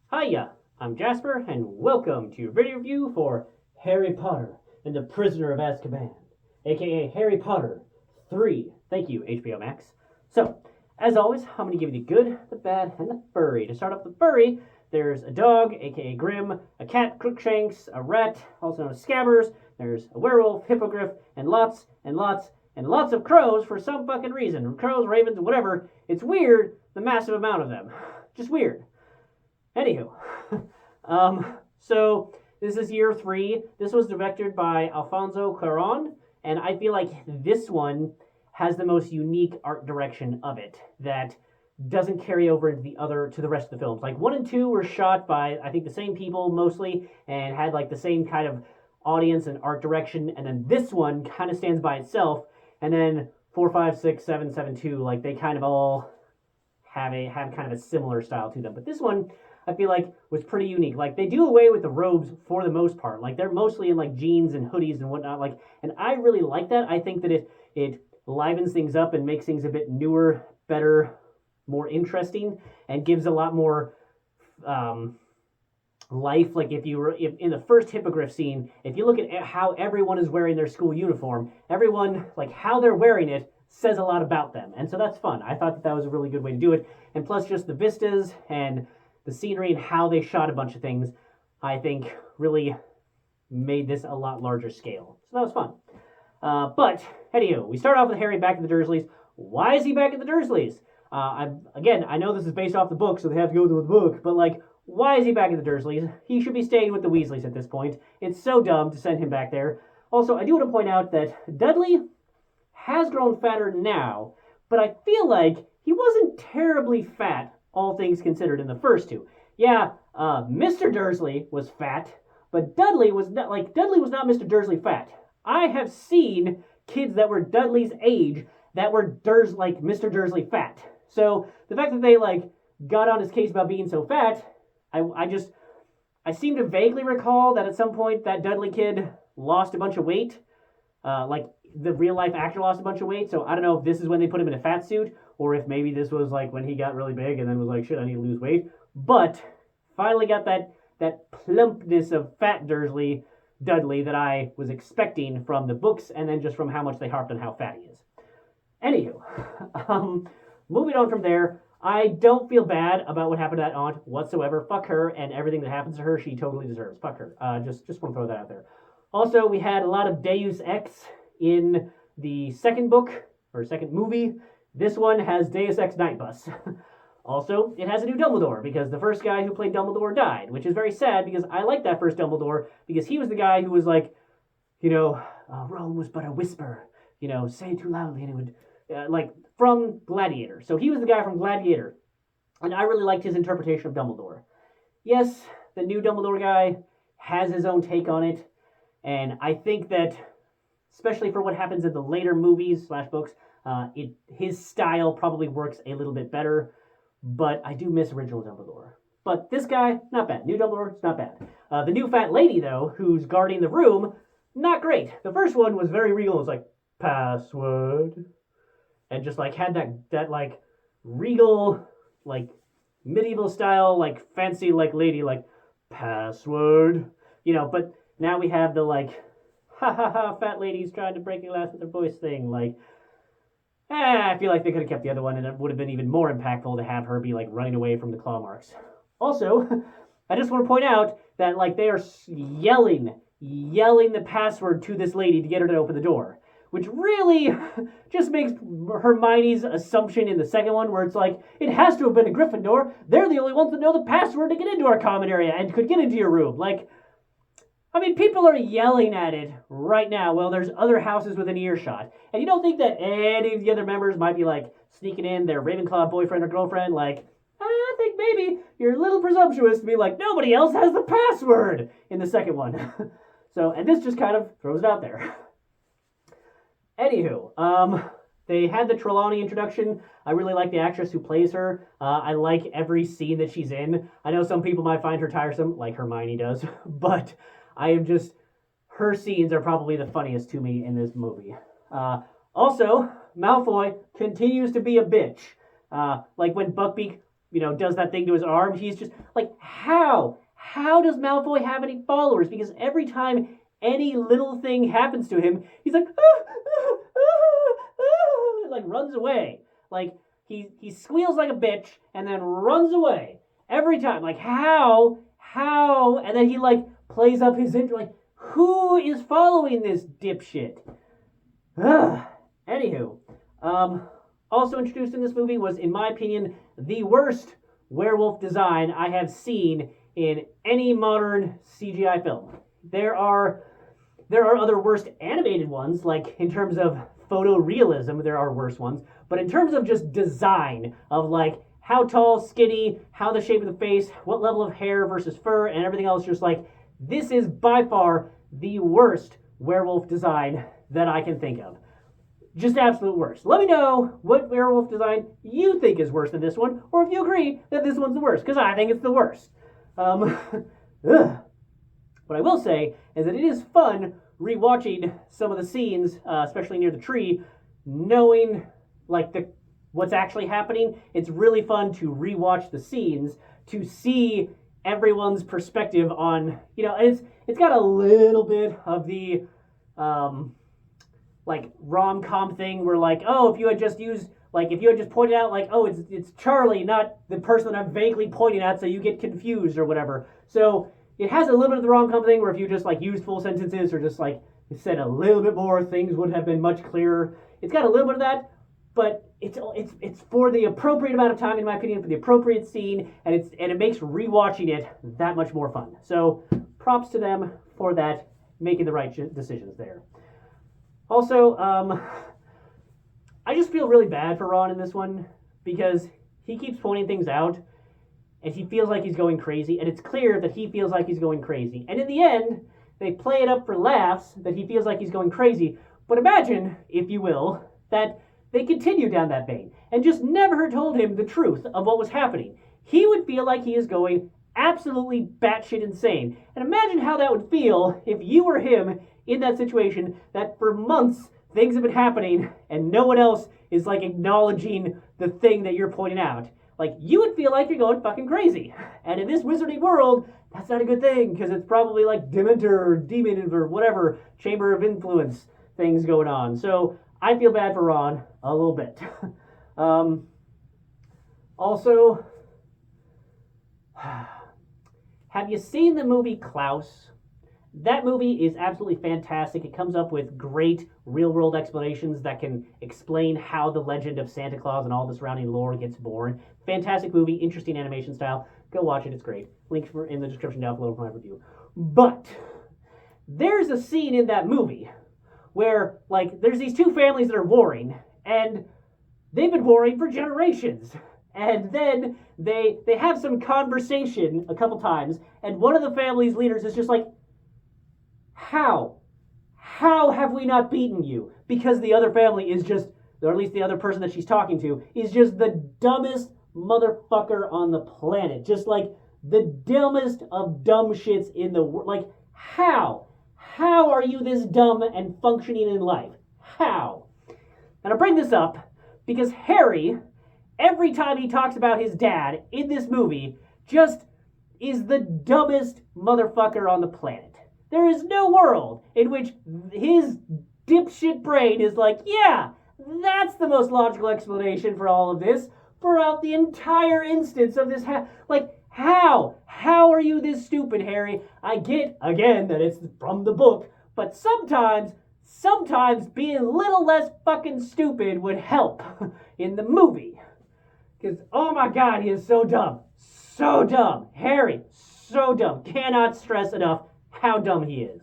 Hiya, I'm Jasper, and welcome to your video review for Harry Potter and the Prisoner of Azkaban, aka Harry Potter 3. Thank you, HBO Max. So, as always, I'm going to give you the good, the bad, and the furry. To start off the furry, there's a dog, aka Grim, a cat, Crookshanks, a rat, also known as Scabbers, there's a werewolf, Hippogriff, and lots of crows for some fucking reason. Crows, ravens, whatever. It's weird, the massive amount of them. Just weird. Anywho, so this is year 3. This was directed by Alfonso Cuarón, and I feel like this one has the most unique art direction of it that doesn't carry over into the rest of the films. Like 1 and 2 were shot by I think the same people mostly and had like the same kind of audience and art direction, and then this one kind of stands by itself, and then 4, 5, 6, 7, 7, 2, like they kind of all have kind of a similar style to them. But this one I feel like was pretty unique. Like they do away with the robes for the most part. Like they're mostly in like jeans and hoodies and whatnot. Like, and I really like that. I think that it livens things up and makes things a bit newer, better, more interesting, and gives a lot more life. Like if in the first Hippogriff scene, if you look at how everyone is wearing their school uniform, everyone like how they're wearing it says a lot about them, and so that's fun. I thought that was a really good way to do it, and plus just the vistas and the scenery and how they shot a bunch of things, I think really made this a lot larger scale. So that was fun. But anywho, we start off with Harry back at the Dursleys. Why is he back at the Dursleys? I know this is based off the book, so they have to go to the book, but like, why is he back at the Dursleys? He should be staying with the Weasleys at this point. It's so dumb to send him back there. Also, I do want to point out that Dudley has grown fatter now, but I feel like he wasn't terribly fat, all things considered, in the first 2. Yeah, Mr. Dursley was fat, but Dudley was not Mr. Dursley fat. I have seen kids that were Dudley's age that were like Mr. Dursley fat. So the fact that they like got on his case about being so fat, I seem to vaguely recall that at some point that Dudley kid lost a bunch of weight, like the real life actor lost a bunch of weight. So I don't know if this is when they put him in a fat suit, or if maybe this was like when he got really big and then was like, shit, I need to lose weight. But finally got that plumpness of fat Dudley that I was expecting from the books, and then just from how much they harped on how fat he is. Anywho, moving on from there, I don't feel bad about what happened to that aunt whatsoever. Fuck her, and everything that happens to her, she totally deserves. Fuck her. Just want to throw that out there. Also, we had a lot of Deus Ex in the second book, or second movie. This one has Deus Ex Night Bus. Also, it has a new Dumbledore, because the first guy who played Dumbledore died, which is very sad, because I like that first Dumbledore, because he was the guy who was like, Rome was but a whisper, say it too loudly, and it would, like, from Gladiator. So he was the guy from Gladiator, and I really liked his interpretation of Dumbledore. Yes, the new Dumbledore guy has his own take on it, and I think that, especially for what happens in the later movies / books, his style probably works a little bit better, but I do miss original Dumbledore. But this guy, not bad. New Dumbledore, it's not bad. The new fat lady, though, who's guarding the room, not great. The first one was very regal. It was like, password. And just like had that like regal, like medieval style, like fancy like lady, like password. But now we have the like, ha ha ha, fat ladies trying to break your glass with their voice thing. Like, I feel like they could have kept the other one, and it would have been even more impactful to have her be like running away from the claw marks. Also, I just want to point out that like they are yelling the password to this lady to get her to open the door, which really just makes Hermione's assumption in the second one, where it's like, it has to have been a Gryffindor. They're the only ones that know the password to get into our common area and could get into your room. Like, I mean, people are yelling at it right now while there's other houses within earshot. And you don't think that any of the other members might be, like, sneaking in their Ravenclaw boyfriend or girlfriend? Like, I think maybe you're a little presumptuous to be like, nobody else has the password in the second one. So, and this just kind of throws it out there. Anywho, they had the Trelawney introduction. I really like the actress who plays her. I like every scene that she's in. I know some people might find her tiresome, like Hermione does, but her scenes are probably the funniest to me in this movie. Also, Malfoy continues to be a bitch. Like when Buckbeak does that thing to his arm. He's just like, how? How does Malfoy have any followers? Because every time any little thing happens to him, he's like, like runs away. Like he squeals like a bitch and then runs away every time. Like how? And then he like plays up his intro. Like who is following this dipshit? Anywho, also introduced in this movie was, in my opinion, the worst werewolf design I have seen in any modern CGI film. There are other worst animated ones, like in terms of photorealism, there are worse ones, but in terms of just design of like how tall, skinny, how the shape of the face, what level of hair versus fur, and everything else, just like, this is by far the worst werewolf design that I can think of. Just absolute worst. Let me know what werewolf design you think is worse than this one, or if you agree that this one's the worst, because I think it's the worst. What I will say is that it is fun rewatching some of the scenes, especially near the tree, knowing like what's actually happening. It's really fun to rewatch the scenes to see everyone's perspective on, it's got a little bit of the like rom-com thing where like, oh, if you had just pointed out like, oh, it's Charlie, not the person that I'm vaguely pointing at, so you get confused or whatever. So it has a little bit of the rom-com thing where if you just like used full sentences or just like said a little bit more, things would have been much clearer. It's got a little bit of that, but it's for the appropriate amount of time, in my opinion, for the appropriate scene, and it makes rewatching it that much more fun. So props to them for that, making the right decisions there. Also, I just feel really bad for Ron in this one because he keeps pointing things out and he feels like he's going crazy, and it's clear that he feels like he's going crazy. And in the end, they play it up for laughs that he feels like he's going crazy. But imagine, if you will, that they continue down that vein and just never told him the truth of what was happening. He would feel like he is going absolutely batshit insane. And imagine how that would feel if you were him in that situation, that for months things have been happening and no one else is like acknowledging the thing that you're pointing out. Like, you would feel like you're going fucking crazy. And in this wizarding world, that's not a good thing, because it's probably like Dementor or Demon or whatever Chamber of Influence things going on. So I feel bad for Ron a little bit. Also, have you seen the movie Klaus? That movie is absolutely fantastic. It comes up with great real-world explanations that can explain how the legend of Santa Claus and all the surrounding lore gets born. Fantastic movie, interesting animation style. Go watch it, it's great. Link in the description down below for my review. But there's a scene in that movie where, like, there's these two families that are warring, and they've been warring for generations. And then they have some conversation a couple times, and one of the family's leaders is just like, How have we not beaten you? Because the other family is just, or at least the other person that she's talking to, is just the dumbest motherfucker on the planet. Just like the dumbest of dumb shits in the world. Like, how? How are you this dumb and functioning in life? How? And I bring this up because Harry, every time he talks about his dad in this movie, just is the dumbest motherfucker on the planet. There is no world in which his dipshit brain is like, yeah, that's the most logical explanation for all of this throughout the entire instance of this. Like, how? How are you this stupid, Harry? I get, again, that it's from the book, but sometimes being a little less fucking stupid would help in the movie. Because, oh my God, he is so dumb. So dumb. Harry, so dumb. Cannot stress enough how dumb he is.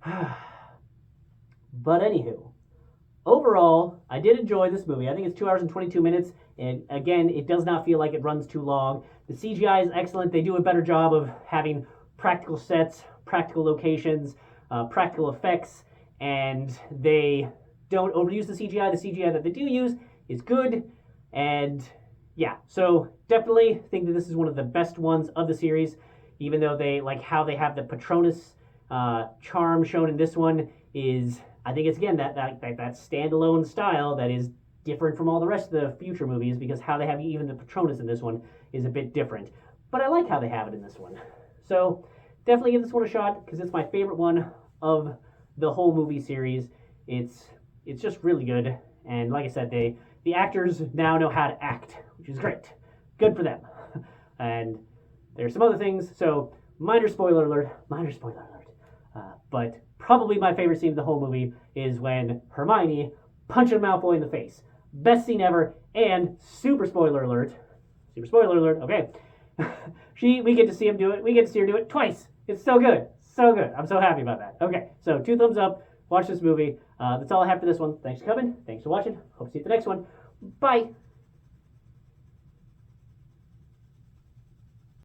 But anywho, overall, I did enjoy this movie. I think it's 2 hours and 22 minutes, and again, it does not feel like it runs too long. The CGI is excellent. They do a better job of having practical sets, practical locations, practical effects, and they don't overuse the CGI. The CGI that they do use is good, and yeah, so definitely think that this is one of the best ones of the series. Even though they, like how they have the Patronus charm shown in this one is, I think it's again that standalone style that is different from all the rest of the future movies because how they have even the Patronus in this one is a bit different. But I like how they have it in this one. So definitely give this one a shot because it's my favorite one of the whole movie series. It's just really good. And like I said, the actors now know how to act, which is great. Good for them. And there's some other things. So minor spoiler alert. But probably my favorite scene of the whole movie is when Hermione punches Malfoy in the face. Best scene ever. And super spoiler alert. Okay. We get to see him do it. We get to see her do it twice. It's so good. So good. I'm so happy about that. Okay, so 2 thumbs up. Watch this movie. That's all I have for this one. Thanks for coming. Thanks for watching. Hope to see you at the next one. Bye.